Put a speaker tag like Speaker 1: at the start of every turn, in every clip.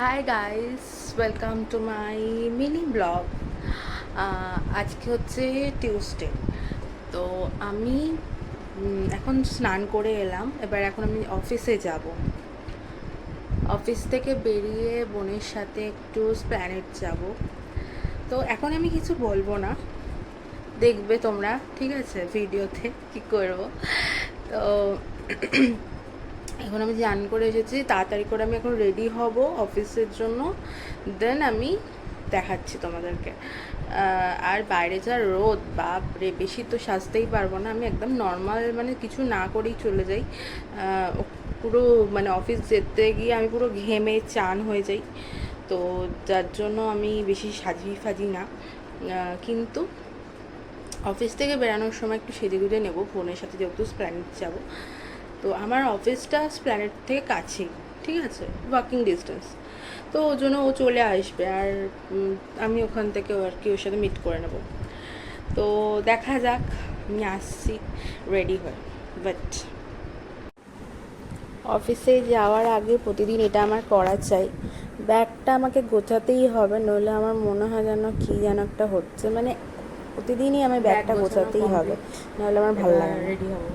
Speaker 1: Hi guys, welcome to my mini blog. আজকে হচ্ছে Tuesday. তো আমি এখন স্নান করে এলাম। এখন আমি অফিসে যাব। অফিস থেকে বেরিয়ে বোনের সাথে একটু স্প্ল্যানেড যাব। তো এখন আমি কিছু বলবো না, দেখবে তোমরা, ঠিক আছে, ভিডিওতে কি করব। তো এখন আমি জান করে এসেছি, তাড়াতাড়ি করে আমি এখন রেডি হব অফিসের জন্য। দেন আমি দেখাচ্ছি তোমাদেরকে। আর বাইরে যা রোদ, বাপ রে, বেশি তো সাজতেই পারবো না। আমি একদম নর্মাল, মানে কিছু না করেই চলে যাই। পুরো মানে অফিস যেতে গিয়ে আমি পুরো ঘেমে চান হয়ে যাই। তো যার জন্য আমি বেশি সাজি ফাজি না। কিন্তু অফিস থেকে বেরানোর সময় একটু সেজেগুজে নেবো, বোনের সাথে যেহেতু স্প্ল্যানেড যাব। তো আমার অফিসটা স্প্ল্যানেড থেকে কাছেই, ঠিক আছে, ওয়াকিং ডিস্টেন্স। তো ওই জন্য ও চলে আসবে, আর আমি ওখান থেকে আর কি ওর সাথে মিট করে নেব। তো দেখা যাক, আমি আসছি রেডি হয়ে। বাট অফিসে যাওয়ার আগে প্রতিদিন এটা আমার করা চাই, ব্যাগটা আমাকে গোছাতেই হবে, নইলে আমার মনে হয় যেন কী যেন একটা হচ্ছে। মানে প্রতিদিনই আমি ব্যাগটা গোছাতেই হবে, নাহলে আমার ভালো লাগে না। রেডি হবো,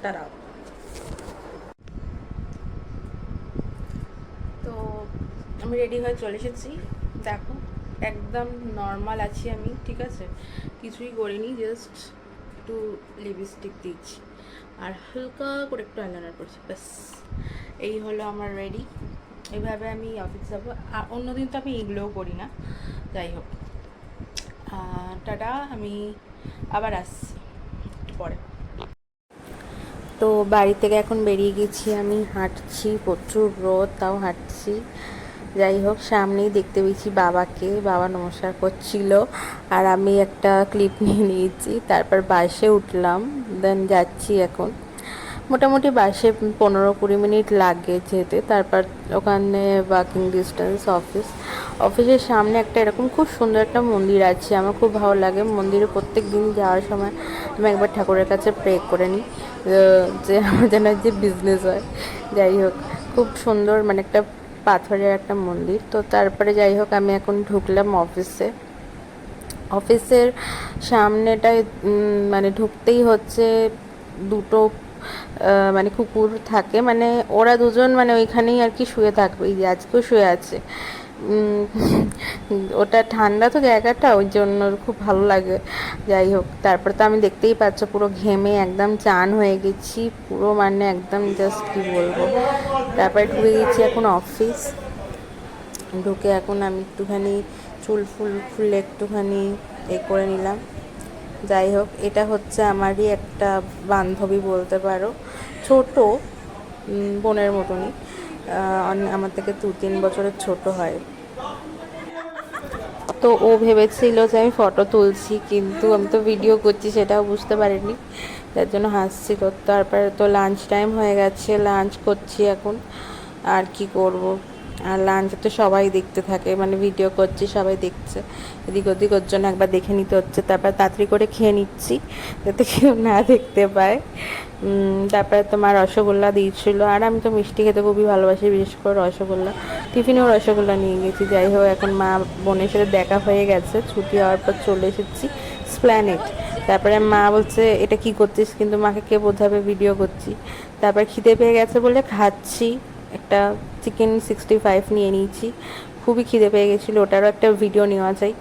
Speaker 1: তারা। তো আমি রেডি হয়ে চলে এসেছি। দেখো, একদম নর্মাল আছি আমি, ঠিক আছে, কিছুই করিনি, জাস্ট একটু লিপস্টিক দিচ্ছি আর হালকা করে একটু আইলাইনার করছি, ব্যাস। এই হলো আমার রেডি। এইভাবে আমি অফিস যাবো। আর অন্যদিন তো আমি এগুলোও করি না। যাই হোক, টাটা, আমি আবার আসছি পরে। তো বাড়ি থেকে এখন বেরিয়ে গেছি, আমি হাঁটছি, প্রচুর রোদ তাও হাঁটছি। যাই হোক, সামনেই দেখতে পেয়েছি বাবাকে, বাবা নমস্কার করছিল, আর আমি একটা ক্লিপ নিয়ে নিয়েছি। তারপর বাসে উঠলাম, দেন যাচ্ছি এখন। মোটামুটি বাসে 15-20 মিনিট লাগে যেতে। তারপর ওখানে ওয়াকিং ডিস্টেন্স অফিস। অফিসের সামনে একটা এরকম খুব সুন্দর একটা মন্দির আছে, আমার খুব ভালো লাগে। মন্দিরে প্রত্যেক দিন যাওয়ার সময় আমি একবার ঠাকুরের কাছে প্রে করে নিই যে আমার যেন যে বিজনেস হয়। যাই হোক, খুব সুন্দর, মানে একটা পাথরের একটা মন্দির। তো তারপরে যাই হোক, আমি এখন ঢুকলাম অফিসে। অফিসের সামনেটায় মানে ঢুকতেই হচ্ছে দুটো মানে কুকুর থাকে, মানে ওরা দুজন মানে ওইখানেই আর কি শুয়ে থাকবে, এই যে আজকেও শুয়ে আছে। ওটা ঠান্ডা তো জায়গাটা, ওই জন্য খুব ভালো লাগে। যাই হোক, তারপর তো আমি দেখতেই পাচ্ছ পুরো ঘেমে একদম চান হয়ে গেছি পুরো, মানে একদম জাস্ট কি বলবো। তারপরে ঢুকে গেছি এখন অফিস। ঢুকে এখন আমি একটুখানি চুল ফুলে একটুখানি করে নিলাম। যাই হোক, এটা হচ্ছে আমারই একটা বান্ধবী বলতে পারো, ছোট বোনের মতনই। আমার থেকে 2-3 বছরের ছোট হয়। তো ও ভেবেছিল যে আমি ফটো তুলছি, কিন্তু আমি তো ভিডিও করছি সেটাও বুঝতে পারিনি, যার জন্য হাসছিল। তারপরে তো লাঞ্চ টাইম হয়ে গেছে, লাঞ্চ করছি এখন। আর কি করব, আর লাঞ্চ তো সবাই দেখতে থাকে, মানে ভিডিও করছি সবাই দেখছে, এদিক ওদিক, ওর জন্য একবার দেখে নিতে হচ্ছে। তারপর তাড়াতাড়ি করে খেয়ে নিচ্ছি যাতে কেউ না দেখতে পায়। তারপরে তোমার রসগোল্লা দিয়েছিলো, আর আমি তো মিষ্টি খেতে খুবই ভালোবাসি, বিশেষ করে রসগোল্লা। টিফিনেও রসগোল্লা নিয়ে গেছি। যাই হোক, এখন মা বোনের সাথে দেখা হয়ে গেছে, ছুটি হওয়ার পর চলে এসেছি স্প্ল্যানেড। তারপরে মা বলছে এটা কি করছিস, কিন্তু মাকে কে বোঝাবে ভিডিও করছি। তারপর খিদে পেয়ে গেছে বলে খাচ্ছি, একটা চিকেন 65 নিয়ে নিয়েছি, খুবই খিদে পেয়ে গেছিলো, ওটারও একটা ভিডিও নেওয়া যায়।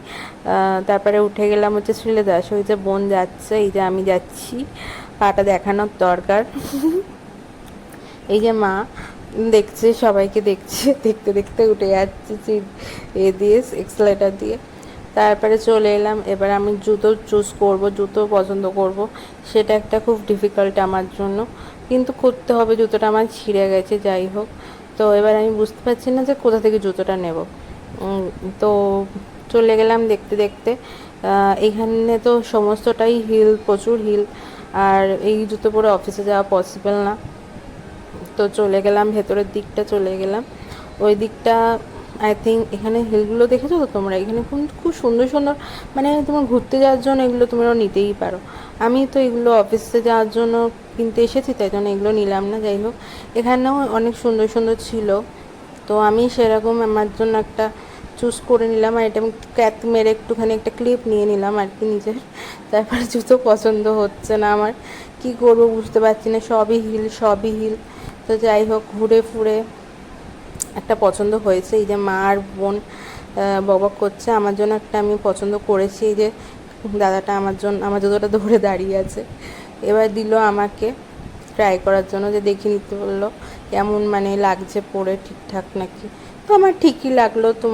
Speaker 1: তারপরে উঠে গেলাম হচ্ছে শ্রীলেদাস, ওই যে বোন যাচ্ছে, এই যে আমি যাচ্ছি, পাটা দেখানোর দরকার। এই যে মা দেখছে, সবাইকে দেখছে, দেখতে দেখতে উঠে যাচ্ছে এ দিয়ে, এক্সেলেটার দিয়ে। তারপরে চলে এলাম, এবার আমি জুতো চুজ করব, জুতো পছন্দ করব, সেটা একটা খুব ডিফিকাল্ট আমার জন্য, কিন্তু করতে হবে, জুতোটা আমার ছিঁড়ে গেছে। যাই হোক, তো এবার আমি বুঝতে পারছি না যে কোথা থেকে জুতোটা নেব। তো চলে গেলাম দেখতে দেখতে। এখানে তো সমস্তটাই হিল, প্রচুর হিল, আর এই জুতো পরে অফিসে যাওয়া পসিবল না। তো চলে গেলাম ভেতরের দিকটা, চলে গেলাম ওই দিকটা। আই থিঙ্ক এখানে হিলগুলো দেখেছো তো তোমরা, এখানে খুব খুব সুন্দর সুন্দর, মানে তোমার ঘুরতে যাওয়ার জন্য এগুলো তোমরা নিতেই পারো। আমি তো এগুলো অফিসে যাওয়ার জন্য কিনতে এসেছি, তাই জন্য এগুলো নিলাম না। যাই হোক, এখানেও অনেক সুন্দর সুন্দর ছিল, তো আমি সেরকম আমার জন্য একটা চুজ করে নিলাম, আর এটা ক্যাত মেরে একটুখানি একটা ক্লিপ নিয়ে নিলাম আর কি নিজের। তারপরে জুতো পছন্দ হচ্ছে না আমার, কি করব বুঝতে পারছি না, সবই হিল সবই হিল। তো যাই হোক, ঘুরে ফুরে একটা পছন্দ হয়েছে। এই যে মা আর বোন বকবক করছে, আমার জন্য একটা আমি পছন্দ করেছি। এই যে দাদাটা আমার জন্য আমার জুতোটা ধরে দাঁড়িয়ে আছে, এবার দিল আমাকে ট্রাই করার জন্য, যে দেখে নিতে বললো কেমন মানে লাগছে পরে, ঠিকঠাক নাকি। তো আমার ঠিকই লাগলো, তো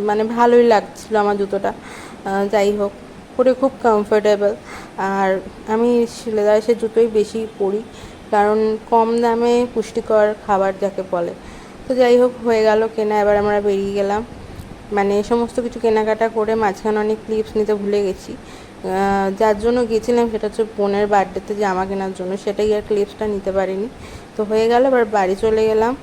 Speaker 1: মানে ভালোই লাগছিল আমার জুতোটা। যাই হোক, পরে খুব কমফোর্টেবল। আর আমি লেদারসের জুতোই বেশি পরি, কারণ কম দামে পুষ্টিকর খাবার যাকে বলে। তো যাই হোক, হয়ে গেল কেনা, এবার আমরা বেরিয়ে গেলাম। মানে সমস্ত কিছু কেনাকাটা করে মাঝখানে অনেক ক্লিপস নিতে ভুলে গেছি। যার জন্য গেছিলাম সেটা হচ্ছে বোনের বার্থডেতে জামা কেনার জন্য, সেটাই আর ক্লিপসটা নিতে পারিনি। তো হয়ে গেল, এবার বাড়ি চলে গেলাম।